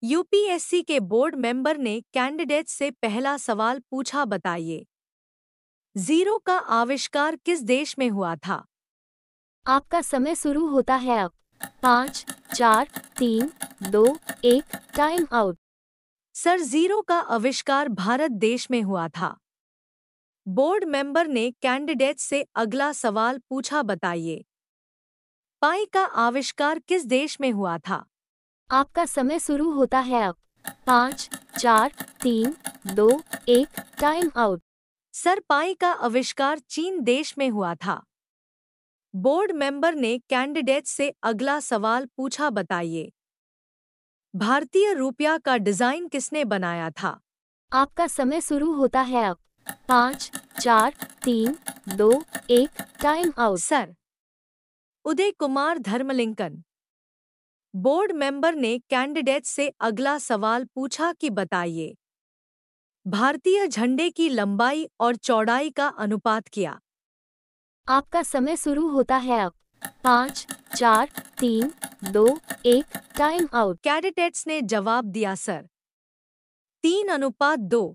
UPSC के board member ने candidate से पहला सवाल पूछा, बताइए। जीरो का आविष्कार किस देश में हुआ था? आपका समय शुरू होता है अब। 5, 4, 3, 2, 1, टाइम आउट। सर, जीरो का आविष्कार भारत देश में हुआ था। बोर्ड मेंबर ने कैंडिडेट से अगला सवाल पूछा, बताइए। पाई का आविष्कार किस देश में हुआ था? आपका समय शुरू होता है अब। 5, 4, 3, 2, 1, टाइम आउट। सर, पाई का आविष्कार चीन देश में हुआ था। बोर्ड मेंबर ने कैंडिडेट से अगला सवाल पूछा, बताइए। भारतीय रुपया का डिजाइन किसने बनाया था? आपका समय शुरू होता है अब। 5, 4, 3, 2, 1, time out. Sir, Uday Kumar धर्मलिंकन। Board member ने कैंडिडेट से अगला सवाल पूछा कि बताइए। भारतीय झंडे की लंबाई और चौड़ाई का अनुपात क्या? आपका समय शुरू होता है अब। 5, 4, 3, 2, 1, टाइम आउट। कैंडिडेट्स ने जवाब दिया, सर, 3:2।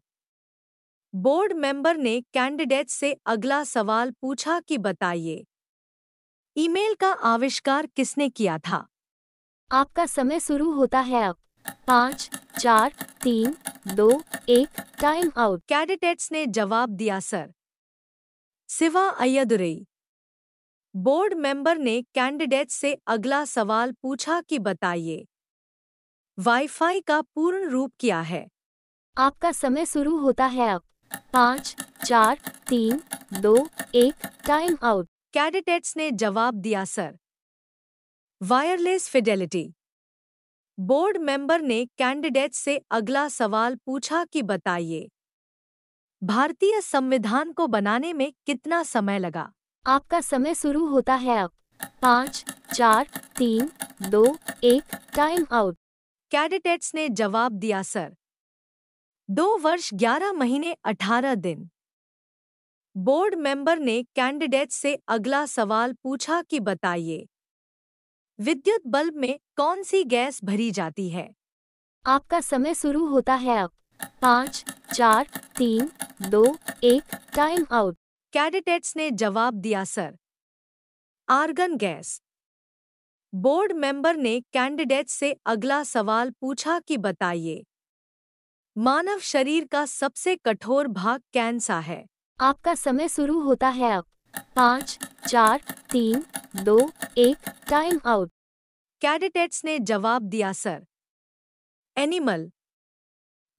बोर्ड मेंबर ने कैंडिडेट से अगला सवाल पूछा कि बताइए। ईमेल का आविष्कार किसने किया था? आपका समय शुरू होता है अब। 5, 4, 3, 2, 1, टाइम आउट। कैंडिडेट्स ने जवाब दिया, सर, शिवा अय्यदुरई। बोर्ड मेंबर ने कैंडिडेट से अगला सवाल पूछा कि बताइए। वाईफाई का पूर्ण रूप क्या है? आपका समय शुरू होता है अब। 5, 4, 3, 2, 1, टाइम आउट। कैंडिडेट्स ने जवाब दिया, sir, wireless Fidelity. Board member ने कैंडिडेट से अगला सवाल पूछा कि बताइए। भारतीय संविधान को बनाने में कितना समय लगा? आपका समय शुरू होता है अब। 5, 4, 3, 2, 1, टाइम आउट। कैंडिडेट्स ने जवाब दिया, सर, 2 वर्ष 11 महीने 18 दिन। बोर्ड मेंबर ने कैंडिडेट से अगला सवाल पूछा कि बताइए। विद्युत बल्ब में कौन सी गैस भरी जाती है? आपका समय शुरू होता है अब। 5, 4, 3, 2, 1, टाइम आउट। कैंडिडेट्स ने जवाब दिया, sir, argon gas. Board member ने कैंडिडेट से अगला सवाल पूछा कि बताइए। मानव शरीर का सबसे कठोर भाग कौन सा है? आपका समय शुरू होता है अब। 5, 4, 3, 2, 1, टाइम आउट। कैंडिडेट्स ने जवाब दिया, सर, एनिमल।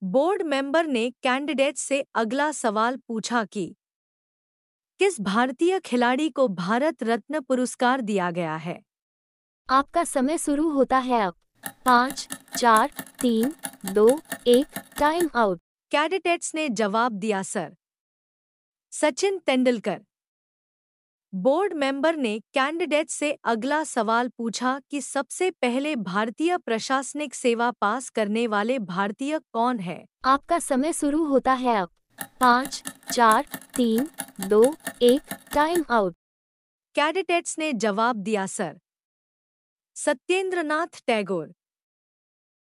बोर्ड मेंबर ने कैंडिडेट से अगला सवाल पूछा कि किस भारतीय खिलाड़ी को भारत रत्न पुरस्कार दिया गया है? आपका समय शुरू होता है अब। 5, 4, 3, 2, 1, टाइम आउट। कैंडिडेट्स ने जवाब दिया, sir, Sachin Tendulkar. Board member ने कैंडिडेट से अगला सवाल पूछा कि सबसे पहले भारतीय प्रशासनिक सेवा पास करने वाले भारतीय कौन है? आपका समय शुरू होता है अब। 5, 4, 3, 2, 1, टाइम आउट। कैंडिडेट्स ने जवाब दिया, सर, सत्येंद्रनाथ टैगोर।